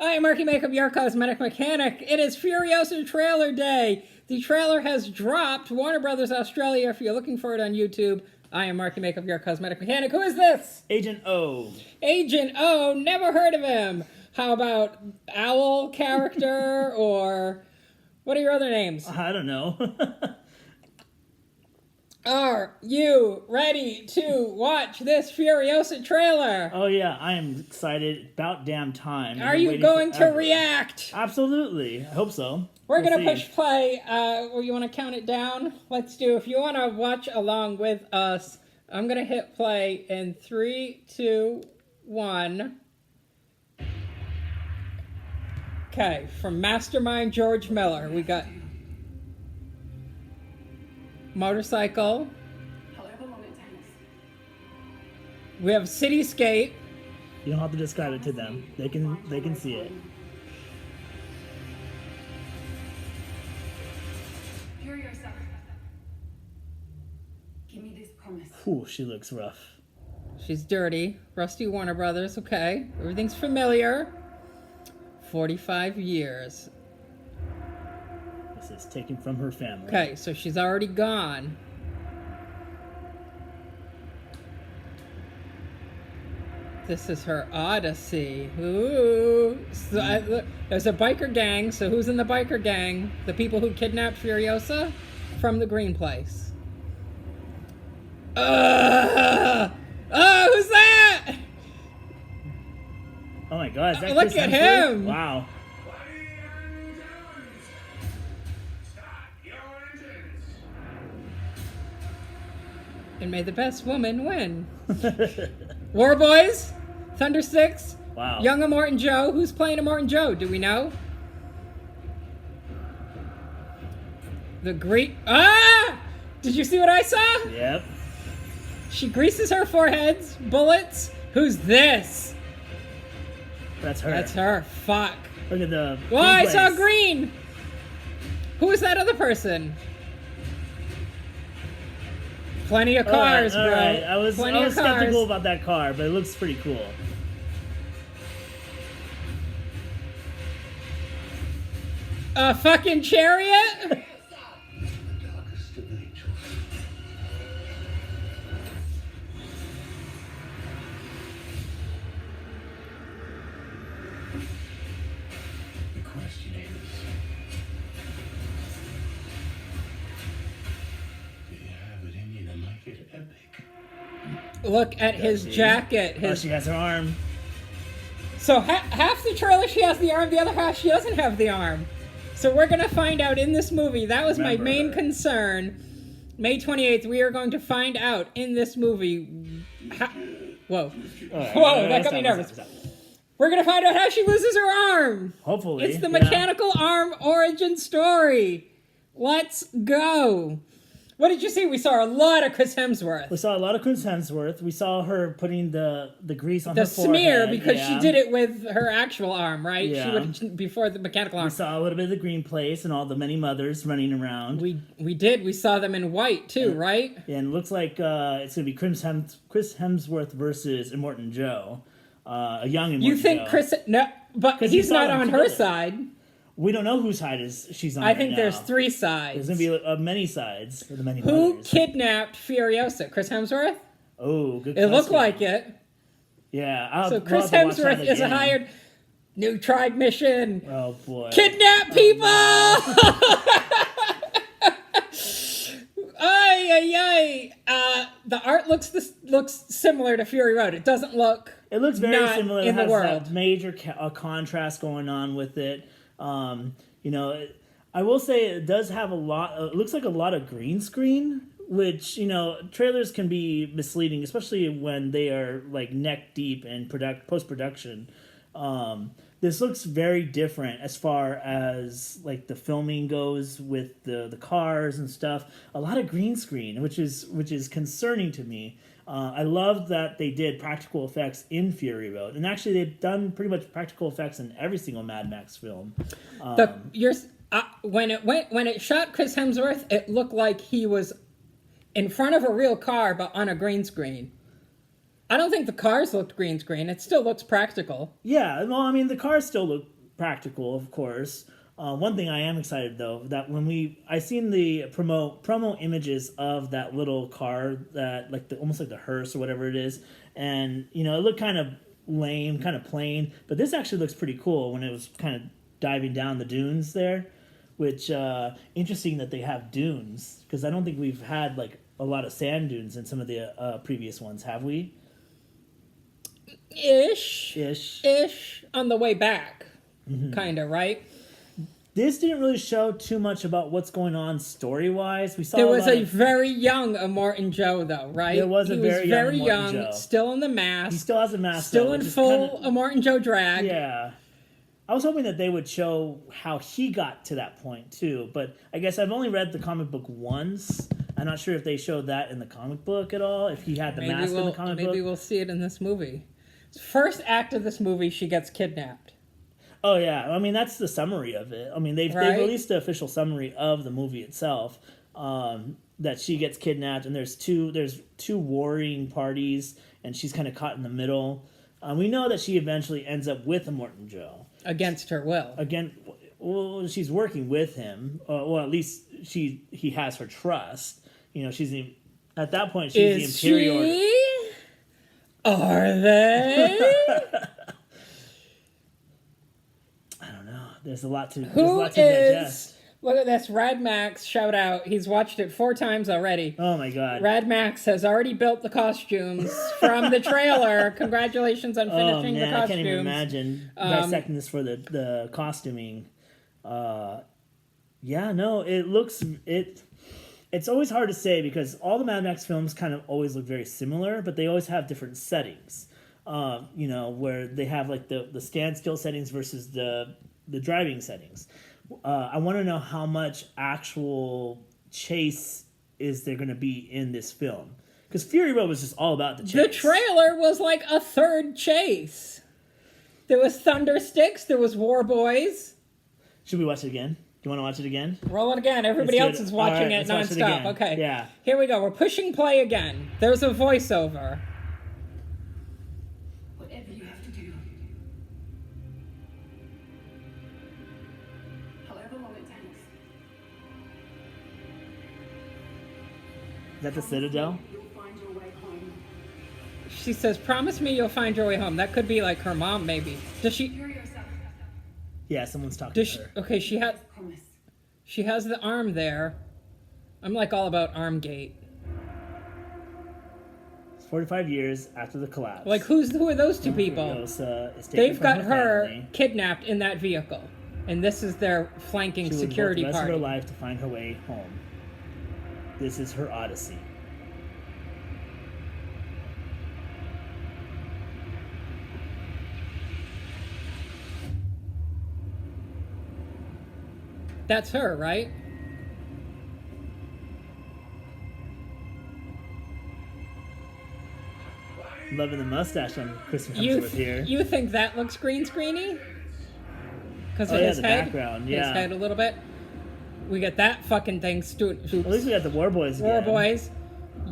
I am Marky Makeup, your cosmetic mechanic. It is Furiosa trailer day. The trailer has dropped. Warner Brothers Australia, if you're looking for it on YouTube. I am Marky Makeup, your cosmetic mechanic. Who is this? Agent O. Agent O, never heard of him. How about Owl character or what are your other names? I don't know. Are you ready to watch this Furiosa trailer? Oh yeah, I am excited. About damn time. Are you going to react? Absolutely. I hope so. We're going to push play. You want to count it down? Let's do. If you want to watch along with us, I'm going to hit play in 3, 2, 1. Okay, from Mastermind George Miller, we got motorcycle. However long it takes. We have cityscape. You don't have to describe it to them. They can see it. Furiosa. Give me this promise. Whew, she looks rough. She's dirty. Rusty Warner Brothers. Okay, everything's familiar. 45 years. This is taken from her family. Okay, so she's already gone. This is her odyssey. Ooh. So there's a biker gang. So who's in the biker gang? The people who kidnapped Furiosa from the Green Place. Oh, who's that? Oh my God! Is that Look Chris at Hemsworth? him! Wow. And may the best woman win. War Boys, Thunder Six, Wow. Young Immortan Joe. Who's playing Immortan Joe? Do we know? The Greek. Ah! Did you see what I saw? Yep. She greases her foreheads. Bullets. Who's this? That's her. That's her. Fuck. Look at the. Well, I green saw place. green. Who is that other person? Plenty of cars, all bro. right. I was Plenty of skeptical cars. about that car, but it looks pretty cool. A fucking chariot? The question is, do you have it in you to make it epic? Look at his jacket. Oh, His she has her arm. So half the trailer she has the arm, the other half she doesn't have the arm. So we're going to find out in this movie. That was my main concern. May 28th, we are going to find out in this movie. Whoa. Right, Whoa, that got me nervous. Stop. We're going to find out how she loses her arm. Hopefully. It's the mechanical arm origin story. Let's go. What did you see? We saw a lot of Chris Hemsworth. We saw a lot of Chris Hemsworth. We saw her putting the grease on her The forehead. smear, because yeah. she did it with her actual arm, right? Yeah. She would before the mechanical arm. We saw a little bit of the Green Place and all the many mothers running around. We did. We saw them in white too, right? And it looks like it's going to be Chris Hemsworth versus Immortan Joe. A young Immortan You think Joe. Chris? No, but 'Cause you he's saw not them on her together. side. We don't know whose side she's on. I think right there's now. 3 sides. There's going to be many sides. For the many Who mothers. kidnapped Furiosa? Chris Hemsworth? Oh, good It looked question. like it. Yeah. So Chris Hemsworth is a hired new tribe mission. Oh, boy. Kidnap people! Ay, ay, ay. The art looks similar to Fury Road. It doesn't look. It looks very not similar. in It the has world. that major contrast going on with it. I will say it does have a lot. It looks like a lot of green screen, which trailers can be misleading, especially when they are like neck deep in post production. This looks very different as far as like the filming goes with the cars and stuff. A lot of green screen, which is concerning to me. I love that they did practical effects in Fury Road, and actually they've done pretty much practical effects in every single Mad Max film. When it shot Chris Hemsworth, it looked like he was in front of a real car, but on a green screen. I don't think the cars looked green screen. It still looks practical. Yeah, well, I mean, the cars still look practical, of course. One thing I am excited though, that when I seen the promo images of that little car, that like almost like the hearse or whatever it is, and it looked kind of lame, kind of plain, but this actually looks pretty cool when it was kind of diving down the dunes there, which interesting that they have dunes, because I don't think we've had like a lot of sand dunes in some of the previous ones, have we? Ish on the way back, kind of, right? This didn't really show too much about what's going on story-wise. We saw there was a very young Immortan Joe, though, right? There was a very young Joe. Still in the mask. He still has a mask. Still though, in full Immortan Joe drag. Yeah. I was hoping that they would show how he got to that point, too. But I guess I've only read the comic book once. I'm not sure if they showed that in the comic book at all, if he had the mask in the comic book. Maybe we'll see it in this movie. First act of this movie, she gets kidnapped. Oh, yeah. I mean, that's the summary of it. I mean, they've released the official summary of the movie itself, that she gets kidnapped, and there's two warring parties, and she's kind of caught in the middle. We know that she eventually ends up with Immortan Joe. Against her will. Well, she's working with him. Well, at least he has her trust. At that point, she's the Imperial. She? Are they? There's a lot to Who digest. Look at this. Rad Max, shout out. He's watched it 4 times already. Oh my god. Rad Max has already built the costumes from the trailer. Congratulations on finishing the costumes. I can't even imagine dissecting this for the costuming. It's always hard to say because all the Mad Max films kind of always look very similar, but they always have different settings. Where they have like the standstill settings versus the driving settings. I want to know how much actual chase is there going to be in this film. Because Fury Road was just all about the chase. The trailer was like a third chase. There was Thunder Sticks. There was War Boys. Should we watch it again? Do you want to watch it again? Roll it again. Everybody else is watching it nonstop. Okay. Yeah. Here we go. We're pushing play again. There's a voiceover. Whatever you have to do. However long it takes. Is that the Citadel? You'll find your way home. She says, promise me you'll find your way home. That could be like her mom, maybe. Does she... Furiosa. Yeah, someone's talking to her. Okay, Promise. she has the arm there. I'm like all about Armgate. 45 years after the collapse. Like, who are those two people? Furiosa is taken They've from got her family. kidnapped in that vehicle. And this is their flanking She would security work the rest party. of her life to find her way home. This is her odyssey. That's her, right? Loving the mustache on Chris Hemsworth here. You think that looks green screeny? Because of his the head? background, His yeah. head a little bit. We get that fucking thing. At least we got the War Boys again. War Boys,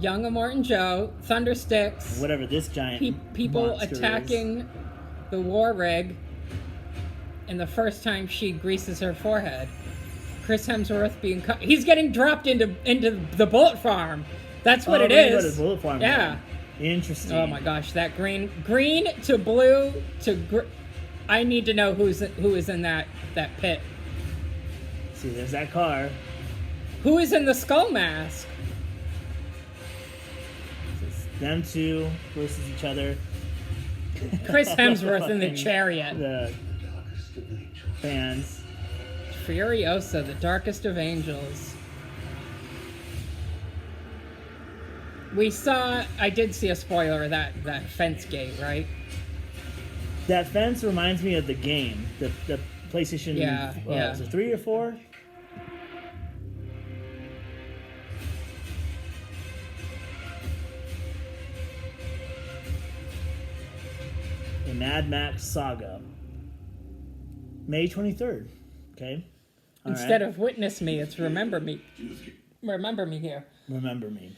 Young Immortan Joe, Thunder Sticks, Whatever this giant people monster attacking is. the war rig, and the first time she greases her forehead. Chris Hemsworth being cut. He's getting dropped into the bullet farm. That's what it we're gonna is. go to the bullet farm. Yeah. Then. Interesting. Oh my gosh, that green to blue to I need to know who is in that pit. See, there's that car. Who is in the skull mask? It's them two versus each other. Chris Hemsworth in the chariot. The Darkest of angels. fans. Furiosa, the darkest of angels. I did see a spoiler of that fence gate, right? That fence reminds me of the game, the PlayStation. Yeah. Was it 3 or 4? The Mad Max Saga. May 23rd. Okay. Instead of witness me, it's remember me. Remember me here. Remember me.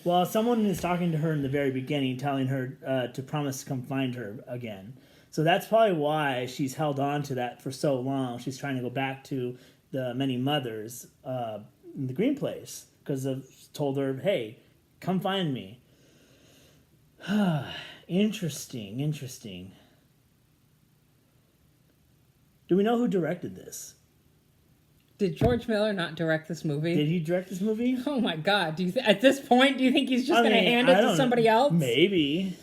Well, someone is talking to her in the very beginning, telling her to promise to come find her again. So that's probably why she's held on to that for so long. She's trying to go back to the many mothers in the green place because of told her, "Hey, come find me." Interesting. Do we know who directed this? Did George Miller not direct this movie? Did he direct this movie? Oh my God! At this point, do you think he's just going to hand it to somebody else? Maybe.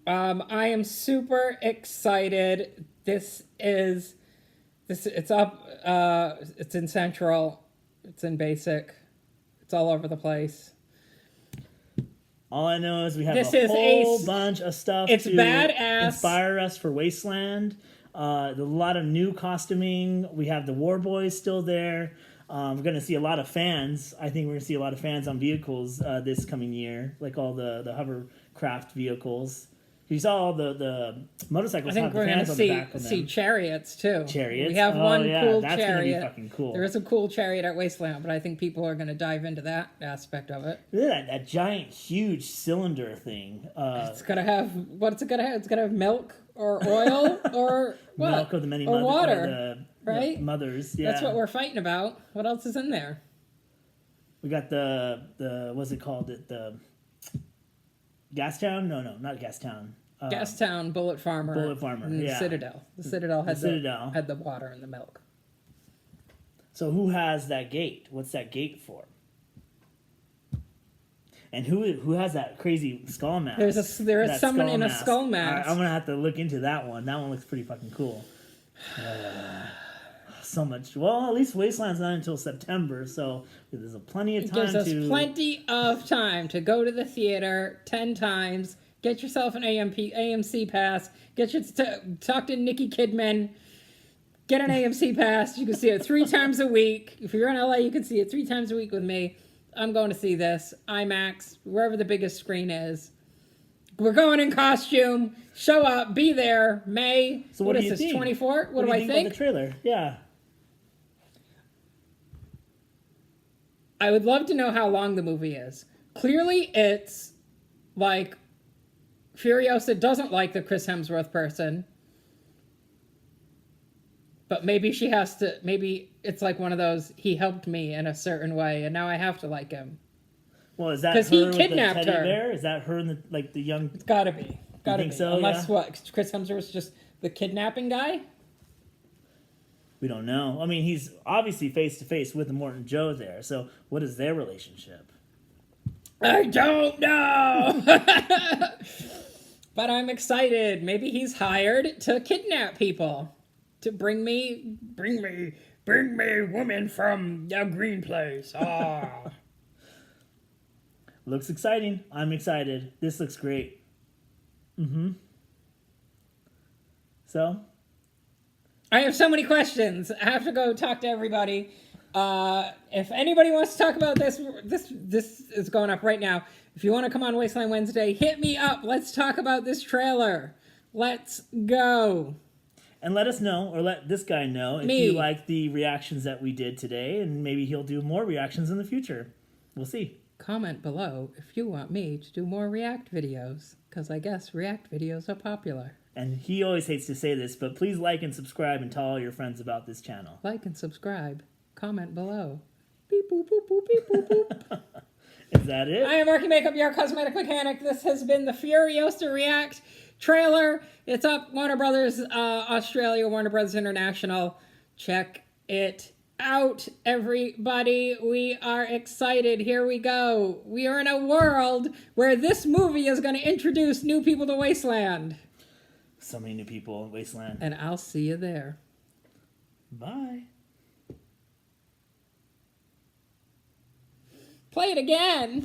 I am super excited. It's up. It's in Central. It's in Basic. It's all over the place. All I know is we have This a is whole bunch of stuff It's to badass. inspire us for Wasteland. A lot of new costuming. We have the War Boys still there. We're going to see a lot of fans. I think we're going to see a lot of fans on vehicles this coming year, like all the hovercraft vehicles. You saw all the motorcycles. I think have the we're going fans to on the back of see them. chariots too. Chariots. We have one cool that's chariot. Gonna be fucking cool. There is a cool chariot at Wasteland, but I think people are going to dive into that aspect of it. Look at that giant, huge cylinder thing. It's gonna have what's it gonna have? It's gonna have milk or oil or what? Milk of the many or mothers, water, the right? mothers. Yeah, That's what we're fighting about. What else is in there? We got the what's it called? The Gastown? No, not Gastown. Gastown, Bullet Farmer, and yeah. Citadel. The Citadel had Citadel had the water and the milk. So who has that gate? What's that gate for? And who has that crazy skull mask? There is someone in a skull mask. I'm gonna have to look into that one. That one looks pretty fucking cool. So much. Well, at least Wasteland's not until September, so there's plenty of time. It gives us plenty of time to go to the theater 10 times. Get yourself an AMC pass. Talk to Nikki Kidman. Get an AMC pass. You can see it 3 times a week. If you're in LA, you can see it 3 times a week with me. I'm going to see this. IMAX, wherever the biggest screen is. We're going in costume. Show up. Be there. May. So what is do you this, think? 24? What do you I think think? about the trailer? Yeah. I would love to know how long the movie is. Clearly, it's like Furiosa doesn't like the Chris Hemsworth person. But maybe she has to, maybe it's like one of those, he helped me in a certain way, and now I have to like him. Well, is that 'Cause her he with kidnapped the teddy her. bear? Is that her and the young... It's gotta be. Gotta think be. so, Unless yeah? what, Chris Hemsworth's just the kidnapping guy? We don't know. I mean, he's obviously face-to-face with Morton Joe there, so what is their relationship? I don't know! But I'm excited. Maybe he's hired to kidnap people. To bring me woman from the green place. Ah. Looks exciting. I'm excited. This looks great. So? I have so many questions. I have to go talk to everybody. If anybody wants to talk about this is going up right now. If you want to come on Wasteland Wednesday, hit me up. Let's talk about this trailer. Let's go. And let us know, or let this guy know, if you like the reactions that we did today, and maybe he'll do more reactions in the future. We'll see. Comment below if you want me to do more React videos, because I guess React videos are popular. And he always hates to say this, but please like and subscribe and tell all your friends about this channel. Like and subscribe. Comment below. Beep, boop, boop, boop, beep, boop, boop. Is that it? I am Marky Makeup, your cosmetic mechanic. This has been the Furiosa React trailer. It's up Warner Brothers Australia, Warner Brothers International. Check it out, everybody. We are excited. Here we go. We are in a world where this movie is going to introduce new people to Wasteland. So many new people in Wasteland. And I'll see you there. Bye. Play it again.